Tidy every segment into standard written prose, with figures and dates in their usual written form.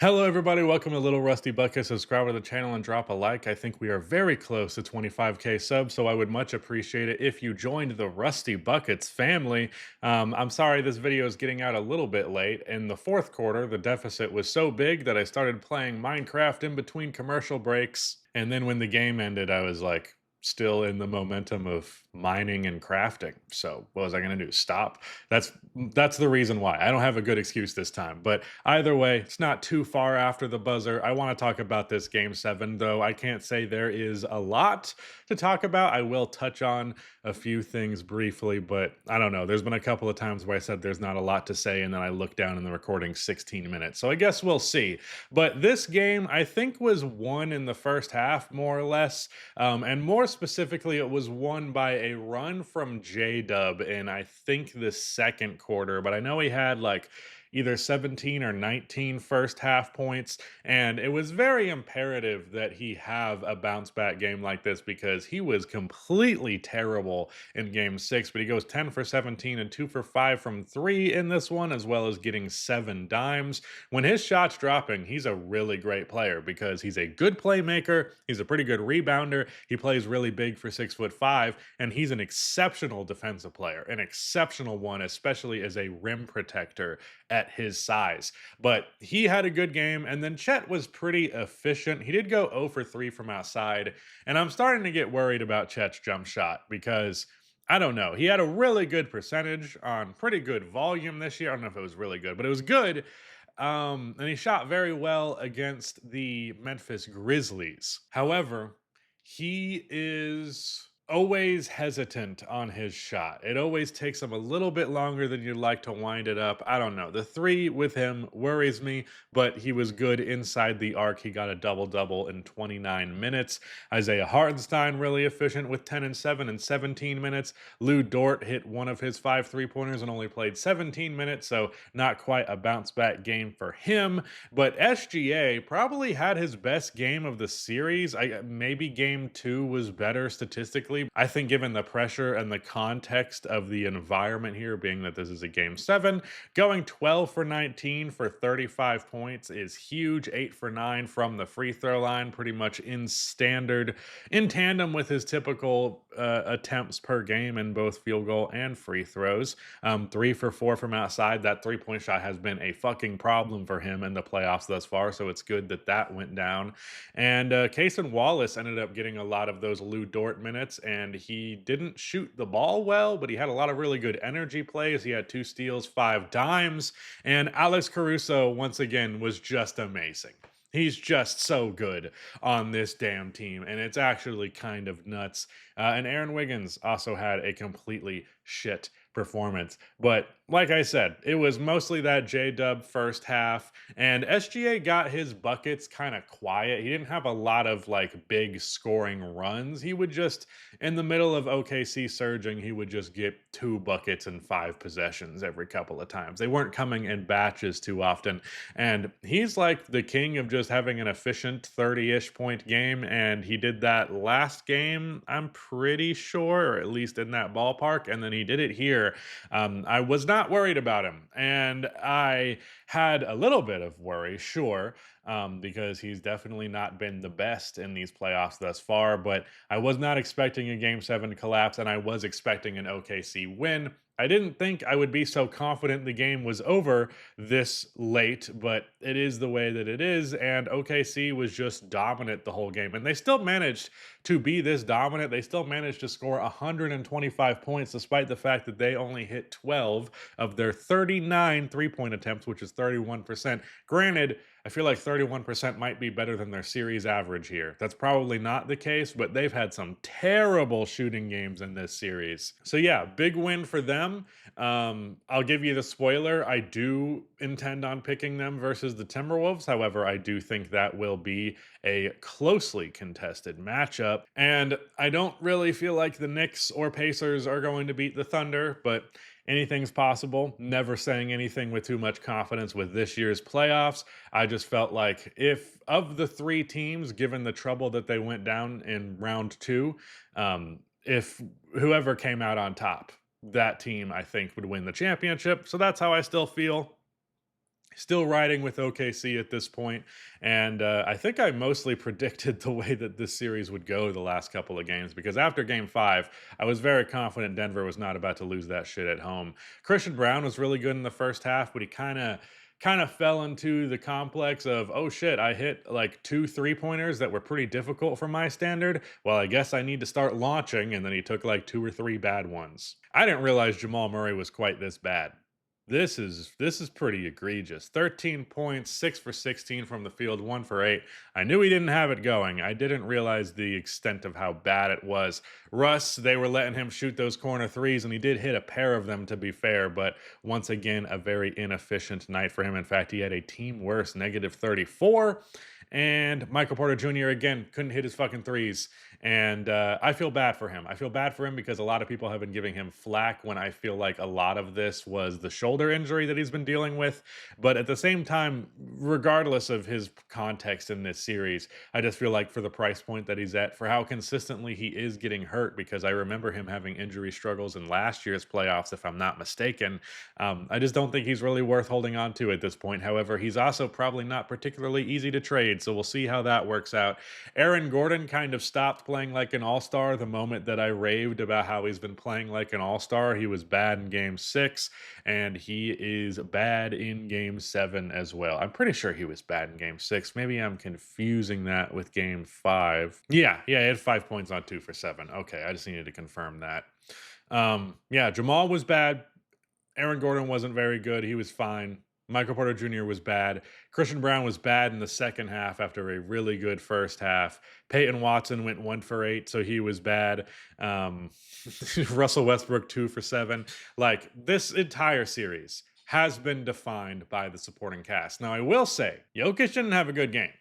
Hello, everybody. Welcome to Little Rusty Bucket. Subscribe to the channel and drop a like. I think we are very close to 25K subs, so I would much appreciate it if you joined the Rusty Buckets family. I'm sorry this video is getting out a little bit late. In the fourth quarter, the deficit was so big that I started playing Minecraft in between commercial breaks. And then when the game ended, I was like, still in the momentum of mining and crafting. So what was I going to do? Stop? That's the reason why. I don't have a good excuse this time. But either way, it's not too far after the buzzer. I want to talk about this game 7, though I can't say there is a lot to talk about. I will touch on a few things briefly, but I don't know. There's been a couple of times where I said there's not a lot to say, and then I look down in the recording 16 minutes. So I guess we'll see. But this game, I think, was won in the first half, more or less. And more specifically, it was won by a run from J-Dub in, I think, the second quarter. But I know he had like either 17 or 19 first half points. And it was very imperative that he have a bounce back game like this because he was completely terrible in game 6. But he goes 10 for 17 and 2 for 5 from 3 in this one, as well as getting 7 dimes. When his shot's dropping, he's a really great player because he's a good playmaker. He's a pretty good rebounder. He plays really big for 6'5", and he's an exceptional defensive player, an exceptional one, especially as a rim protector at his size. But he had a good game, and then Chet was pretty efficient. He did go 0 for 3 from outside, and I'm starting to get worried about Chet's jump shot because I don't know. He had a really good percentage on pretty good volume this year. I don't know if it was really good, but it was good. And he shot very well against the Memphis Grizzlies. However, he is always hesitant on his shot. It always takes him a little bit longer than you'd like to wind it up. I don't know. The three with him worries me, but he was good inside the arc. He got a double-double in 29 minutes. Isaiah Hartenstein really efficient with 10 and 7 in 17 minutes. Lou Dort hit one of his 5 three-pointers and only played 17 minutes, so not quite a bounce-back game for him. But SGA probably had his best game of the series. Maybe game 2 was better statistically. I think given the pressure and the context of the environment here, being that this is a game 7, going 12 for 19 for 35 points is huge. 8 for 9 from the free throw line, pretty much in tandem with his typical attempts per game in both field goal and free throws. 3 for 4 from outside. That 3-point shot has been a fucking problem for him in the playoffs thus far, so it's good that that went down. And Cason Wallace ended up getting a lot of those Lou Dort minutes, and he didn't shoot the ball well, but he had a lot of really good energy plays. He had 2 steals, 5 dimes, and Alex Caruso, once again, was just amazing. He's just so good on this damn team, and it's actually kind of nuts. And Aaron Wiggins also had a completely shit performance. But like I said, it was mostly that J-Dub first half, and SGA got his buckets kind of quiet. He didn't have a lot of like big scoring runs. He would just, in the middle of OKC surging, he would just get 2 buckets in 5 possessions every couple of times. They weren't coming in batches too often. And he's like the king of just having an efficient 30-ish point game, and he did that last game, I'm pretty sure, or at least in that ballpark, and then he did it here. I was not worried about him, and I had a little bit of worry, sure, because he's definitely not been the best in these playoffs thus far, but I was not expecting a Game 7 collapse, and I was expecting an OKC win. I didn't think I would be so confident the game was over this late, but it is the way that it is, and OKC was just dominant the whole game, and they still managed to be this dominant. They still managed to score 125 points despite the fact that they only hit 12 of their 39 three-point attempts, which is 31%. Granted, I feel like 31% might be better than their series average here. That's probably not the case, but they've had some terrible shooting games in this series. So yeah, big win for them. I'll give you the spoiler. I do intend on picking them versus the Timberwolves. However, I do think that will be a closely contested matchup. And I don't really feel like the Knicks or Pacers are going to beat the Thunder, but anything's possible. Never saying anything with too much confidence with this year's playoffs. I just felt like if of the 3 teams, given the trouble that they went down in round 2, if whoever came out on top, that team I think would win the championship. So that's how I still feel. Still riding with OKC at this point, and I think I mostly predicted the way that this series would go the last couple of games because after Game 5, I was very confident Denver was not about to lose that shit at home. Christian Brown was really good in the first half, but he kind of fell into the complex of, oh shit, I hit like 2 3-pointers that were pretty difficult for my standard. Well, I guess I need to start launching, and then he took like 2 or 3 bad ones. I didn't realize Jamal Murray was quite this bad. This is pretty egregious. 13 points, 6 for 16 from the field, 1 for 8. I knew he didn't have it going. I didn't realize the extent of how bad it was. Russ, they were letting him shoot those corner threes, and he did hit a pair of them to be fair, but once again, a very inefficient night for him. In fact, he had a team worst -34. And Michael Porter Jr. again couldn't hit his fucking threes. And I feel bad for him. I feel bad for him because a lot of people have been giving him flack when I feel like a lot of this was the shoulder injury that he's been dealing with. But at the same time, regardless of his context in this series, I just feel like for the price point that he's at, for how consistently he is getting hurt, because I remember him having injury struggles in last year's playoffs, if I'm not mistaken. I just don't think he's really worth holding on to at this point. However, he's also probably not particularly easy to trade, so we'll see how that works out. Aaron Gordon kind of stopped playing like an all-star the moment that I raved about how he's been playing like an all-star. He was bad in game 6, and he is bad in game 7 as well. I'm pretty sure he was bad in game 6. Maybe I'm confusing that with game 5. Yeah, he had 5 points on 2 for 7. Okay, I just needed to confirm that. Yeah, Jamal was bad. Aaron Gordon wasn't very good. He was fine. Michael Porter Jr. was bad. Christian Brown was bad in the second half after a really good first half. Peyton Watson went 1 for 8, so he was bad. Russell Westbrook 2 for 7. Like, this entire series has been defined by the supporting cast. Now, I will say, Jokic didn't have a good game.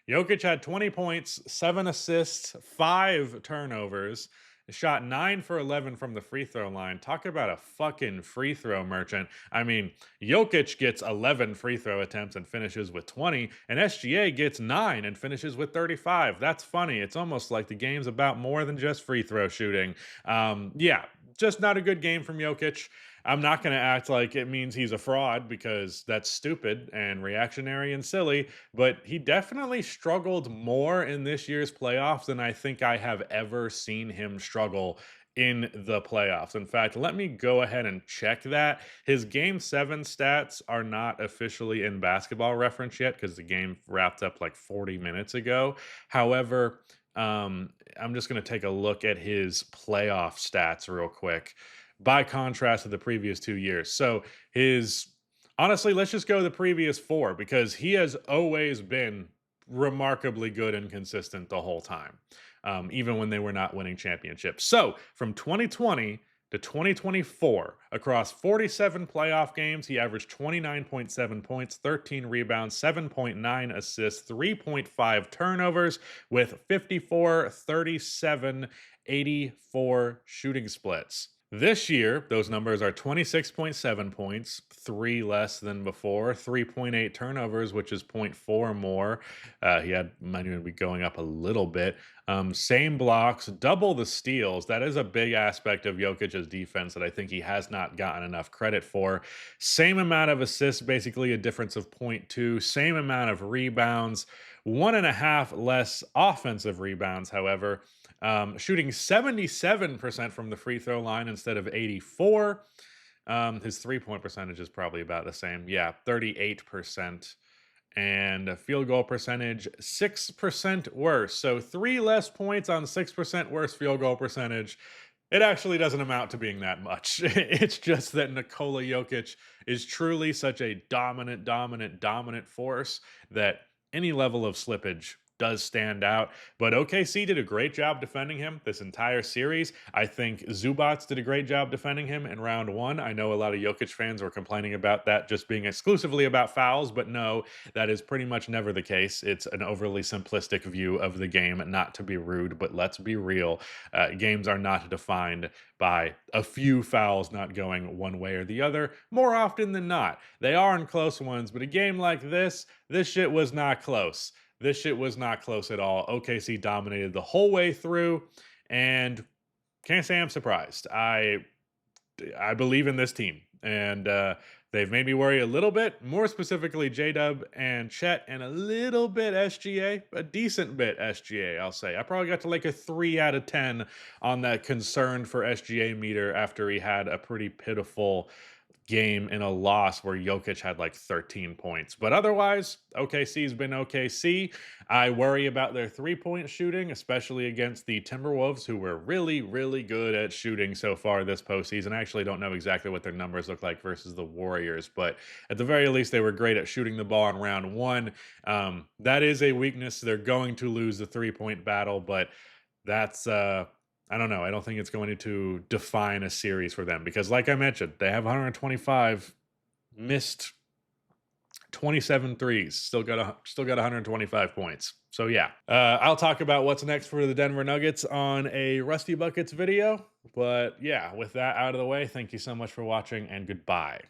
Jokic had 20 points, 7 assists, 5 turnovers, shot 9 for 11 from the free throw line. Talk about a fucking free throw merchant. I mean, Jokic gets 11 free throw attempts and finishes with 20, and SGA gets 9 and finishes with 35. That's funny. It's almost like the game's about more than just free throw shooting. Yeah, just not a good game from Jokic. I'm not going to act like it means he's a fraud because that's stupid and reactionary and silly, but he definitely struggled more in this year's playoffs than I think I have ever seen him struggle in the playoffs. In fact, let me go ahead and check that. His game 7 stats are not officially in Basketball Reference yet because the game wrapped up like 40 minutes ago. However, I'm just going to take a look at his playoff stats real quick by contrast to the previous 2 years. So honestly, let's just go the previous 4 because he has always been remarkably good and consistent the whole time, even when they were not winning championships. So from 2020 to 2024, across 47 playoff games, he averaged 29.7 points, 13 rebounds, 7.9 assists, 3.5 turnovers with 54, 37, 84 shooting splits. This year, those numbers are 26.7 points, 3 less than before, 3.8 turnovers, which is zero point 0.4 more. Might even be going up a little bit. Same blocks, double the steals. That is a big aspect of Jokic's defense that I think he has not gotten enough credit for. Same amount of assists, basically a difference of 0.2. Same amount of rebounds, 1.5 less offensive rebounds, however. Shooting 77% from the free throw line instead of 84. His 3-point percentage is probably about the same. Yeah, 38%. And a field goal percentage, 6% worse. So 3 less points on 6% worse field goal percentage. It actually doesn't amount to being that much. It's just that Nikola Jokic is truly such a dominant force that any level of slippage does stand out. But OKC did a great job defending him this entire series. I think Zubats did a great job defending him in round 1. I know a lot of Jokic fans were complaining about that just being exclusively about fouls, but no, that is pretty much never the case. It's an overly simplistic view of the game, not to be rude, but let's be real. Games are not defined by a few fouls not going one way or the other. More often than not, they are in close ones, but a game like this shit was not close. This shit was not close at all. OKC dominated the whole way through, and can't say I'm surprised. I believe in this team, and They've made me worry a little bit, more specifically J-Dub and Chet, and a little bit SGA, a decent bit SGA, I'll say. I probably got to like a 3 out of 10 on that concern for SGA meter after he had a pretty pitiful game in a loss where Jokic had like 13 points. But otherwise, OKC's been OKC. I worry about their 3-point shooting, especially against the Timberwolves, who were really, really good at shooting so far this postseason. I actually don't know exactly what their numbers look like versus the Warriors, but at the very least, they were great at shooting the ball in round one. That is a weakness. They're going to lose the 3-point battle, but that's I don't know. I don't think it's going to define a series for them because, like I mentioned, they have 125 missed 27 threes, still got 125 points. So yeah, I'll talk about what's next for the Denver Nuggets on a Rusty Buckets video. But yeah, with that out of the way, thank you so much for watching and goodbye.